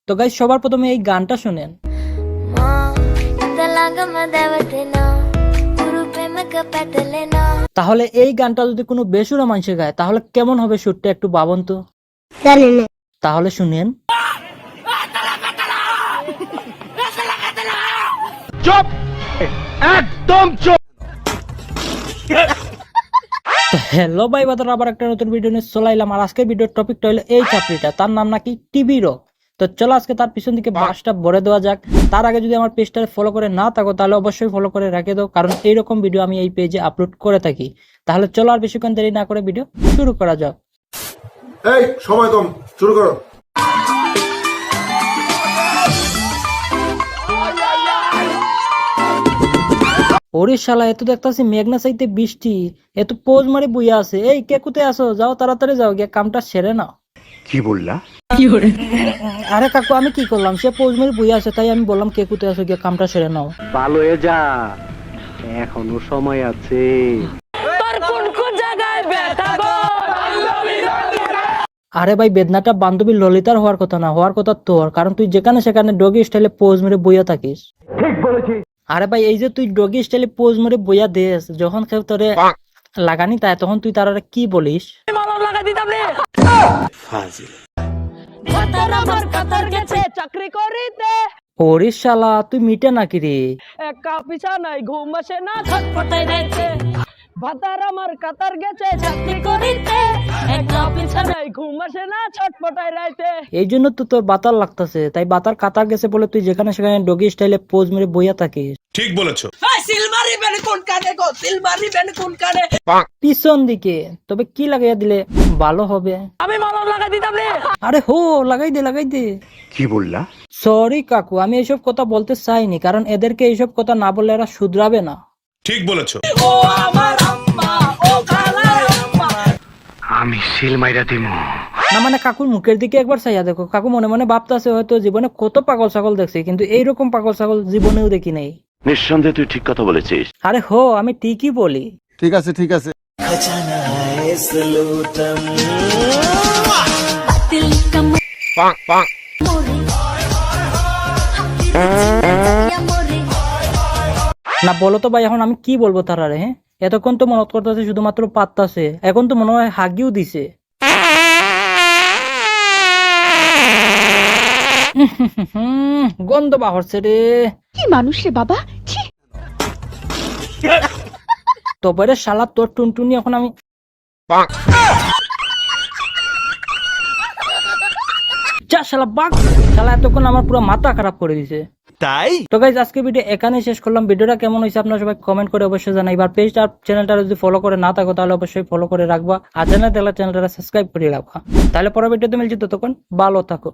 তো গাইস সবার প্রথমে এই গানটা শুনেন। তাহলে এই গানটা যদি কোনো বেসুরা মানুষে গায় তাহলে কেমন হবে সুরটা একটু ভাবুন তো। তাহলে শুনেন। চুপ, একদম চুপ। হ্যালো ভাই বাদার, আবার একটা নতুন ভিডিও নিয়ে চলে এলাম। আর আজকের ভিডিওর টপিকটা হলো এই চাপড়িটা, তার নাম নাকি টিভি রক। তো চলো আজকে তার পিছন দিকে বাসটা ভরে দেওয়া যাক। তার আগে যদি আমার পেজটা ফলো করে না থাকো তাহলে অবশ্যই ফলো করে রেখে দাও, কারণ এইরকম ভিডিও আমি এই পেজে আপলোড করে থাকি। তাহলে চলো আর বেশিক্ষণ দেরি না করে ভিডিও শুরু করা যাক। এই সময় কম, শুরু করো। ওরে শালা, এত দেখতাছি মেঘনা চাইতে বৃষ্টি, এত পোজ মারে বুইয়া আছে। এই কে কোথায় আসো? যাও তাড়াতাড়ি যাও, গিয়ে কামটা সেরে নাও। কি বললা? আরে কাকু, আমি কি করলাম? সে পোজ মারে বুইয়া আছে তাই আমি বললাম কে কোথায় আসো, গিয়ে কামটা সেরে নাও। ভালো হয়ে যা, এখনো সময় আছে। আরে ভাই, বেদনাটা বান্ধবী ললিতার হওয়ার কথা না, হওয়ার কথা তোর, কারণ তুই যেখানে সেখানে ডগি স্টাইলে পোজ মেরে বইয়া থাকিস। ঠিক বলেছি। আরে ভাই, এই যে তুই ডগি স্টাইলে পোজ মেরে বইয়া দেস, যখন কেউ তোরে লাগানি তাই তখন তুই তারা কি বলিস? চাকরি করিতে ওরে শালা, তুই মিটে নাকি রে? একা পিছা নাই, ঘুম আসে না, ছটফটাই রাইতে। ভাতার আমার কাতার গেছে চাকরি করিতে, একা পিছা নাই, ঘুম আসে না, ছটফটাই রাইতে। এই জন্য তো তোর বাতার লাগতাছে, তাই বাতার কাতার গেছে বলে তুই যেখানে সেখানে ডগি স্টাইলে পোজ মেরে বইয়া থাকিস। ঠিক বলেছো। সিলমারি বেন কোন কানে গো, সিলমারি বেন কোন কানে? পিছন দিকে। তবে কি লাগাইয়া দিলে ভালো হবে? আমি মলম লাগাই দিতাম রে। আরে হো, লাগাই দে লাগাই দে। কি বললা? সরি কাকু, আমি এইসব কথা বলতে চাইনি, কারণ এদেরকে এইসব কথা না বললে এরা শুধরাবে না। ঠিক বলেছো। ও আমার আম্মা, ও খালার আম্মা। আমি সিল মাইরা দিমু। না মানে কাকুর মুখের দিকে একবার চাইয়া দেখো। কাকু মনে মনে ভাবতেছে হয়তো জীবনে কত পাগল ছাগল দেখছে, কিন্তু এইরকম পাগল ছাগল জীবনেও দেখি নাই। নিঃসন্দেহে তুই ঠিক কথা বলেছিস। আরে হো, আমি ঠিকই বলি। ঠিক আছে ঠিক আছে। না বলো তো ভাই, এখন আমি কি বলবো তারারে? হ্যাঁ, এতক্ষণ তো মনত করতেছে শুধুমাত্র পাত্তাছে, এখন তো মনে হয় হাগিও দিছে। গন্ধ বাহরছে রে। কি মানুষ রে বাবা, ছি। তবে রে শালা, তোর টুনটুনি এখন আমি যা শালা বাঘ। শালা এতক্ষণ আমার পুরো মাথা খারাপ করে দিছে। তাই তো গাইজ, আজকে ভিডিও এখানেই শেষ করলাম। ভিডিওটা কেমন হয়েছে আপনারা সবাই কমেন্ট করে অবশ্যই জানাই। আর পেজটা চ্যানেলটা যদি ফলো করে না থাকো তাহলে অবশ্যই ফলো করে রাখবা, আর চ্যানেলটা সাবস্ক্রাইব করে রাখবা। তাহলে পরের ভিডিওতে মিলছি, ততক্ষণ ভালো থাকো।